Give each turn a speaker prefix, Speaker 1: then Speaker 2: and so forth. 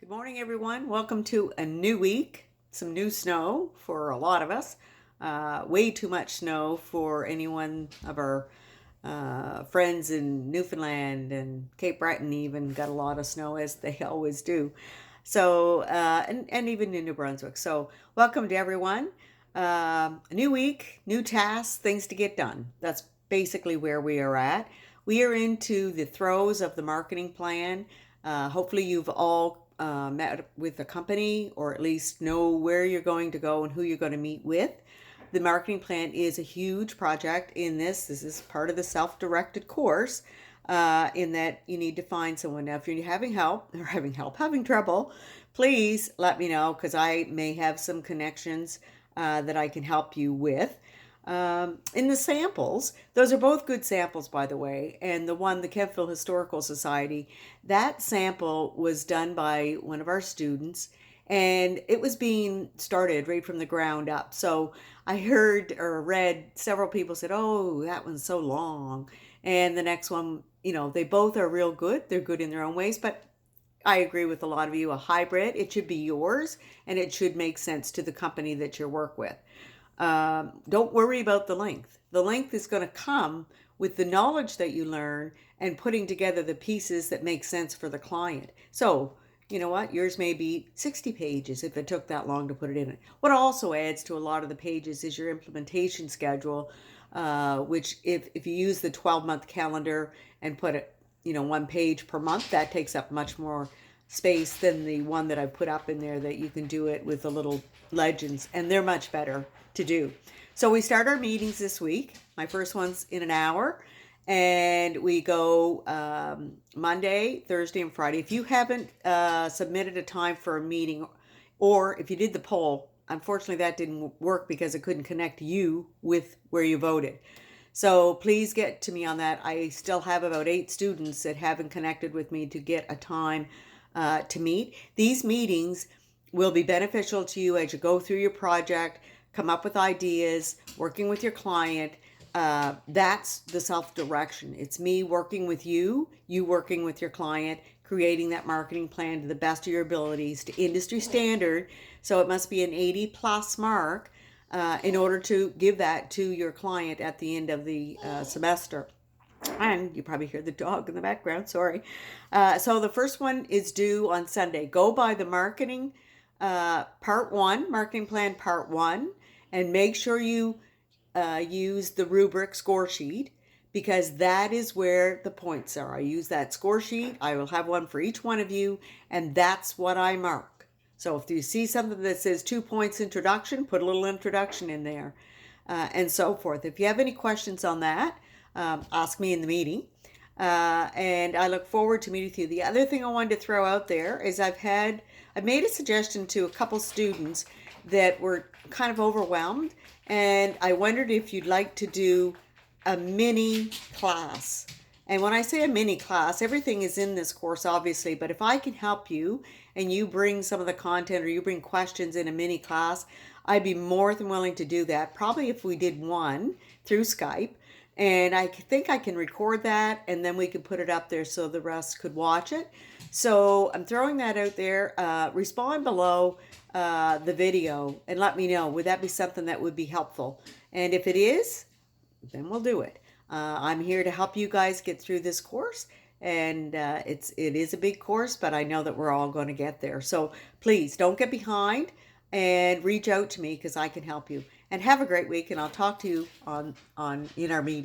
Speaker 1: Good morning, everyone. Welcome to a new week. Some new snow for a lot of us. Way too much snow for anyone of our friends in Newfoundland and Cape Breton. Even got a lot of snow, as they always do. So, and even in New Brunswick. So, welcome to everyone. A new week, new tasks, things to get done. That's basically where we are at. We are into the throes of the marketing plan. Hopefully, you've all met with the company, or at least know where you're going to go and who you're going to meet with. The marketing plan is a huge project in this. This is part of the self-directed course, in that you need to find someone. Now, if you're having trouble, please let me know, because I may have some connections that I can help you with. In the samples, those are both good samples, by the way. And the Kemptville Historical Society, that sample was done by one of our students, and it was being started right from the ground up. So I heard or read several people said, "Oh, that one's so long." And the next one, they both are real good. They're good in their own ways, but I agree with a lot of you, a hybrid, it should be yours and it should make sense to the company that you work with. Don't worry about the length. The length is going to come with the knowledge that you learn and putting together the pieces that make sense for the client. So, you know what? Yours may be 60 pages if it took that long to put it in. What also adds to a lot of the pages is your implementation schedule, which if you use the 12-month calendar and put it, one page per month, that takes up much more space than the one that I put up in there, that you can do it with the little legends, and they're much better to do. So we start our meetings this week. My first one's in an hour, and we go Monday, Thursday, and Friday. If you haven't submitted a time for a meeting, or if you did the poll, unfortunately that didn't work because it couldn't connect you with where you voted. So please get to me on that. I still have about 8 students that haven't connected with me to get a time to meet. These meetings will be beneficial to you as you go through your project, come up with ideas, working with your client. That's the self-direction. It's me working with you, you working with your client, creating that marketing plan to the best of your abilities, to industry standard. So it must be an 80 plus mark in order to give that to your client at the end of the semester. And you probably hear the dog in the background, sorry. So the first one is due on Sunday. Go by the marketing part 1, marketing plan part 1, and make sure you use the rubric score sheet, because that is where the points are. I use that score sheet. I will have one for each one of you, and that's what I mark. So if you see something that says 2 points introduction, put a little introduction in there, and so forth. If you have any questions on that, ask me in the meeting. And I look forward to meeting with you. The other thing I wanted to throw out there is I've made a suggestion to a couple students that were kind of overwhelmed, and I wondered if you'd like to do a mini class. And when I say a mini class, everything is in this course, obviously, but if I can help you and you bring some of the content, or you bring questions in a mini class, I'd be more than willing to do that. Probably if we did one through Skype, and I think I can record that, and then we can put it up there so the rest could watch it. So I'm throwing that out there. Respond below the video and let me know. Would that be something that would be helpful? And if it is, then we'll do it. I'm here to help you guys get through this course, and it is a big course, but I know that we're all going to get there. So please don't get behind, and reach out to me, because I can help you. And have a great week, and I'll talk to you in our meeting.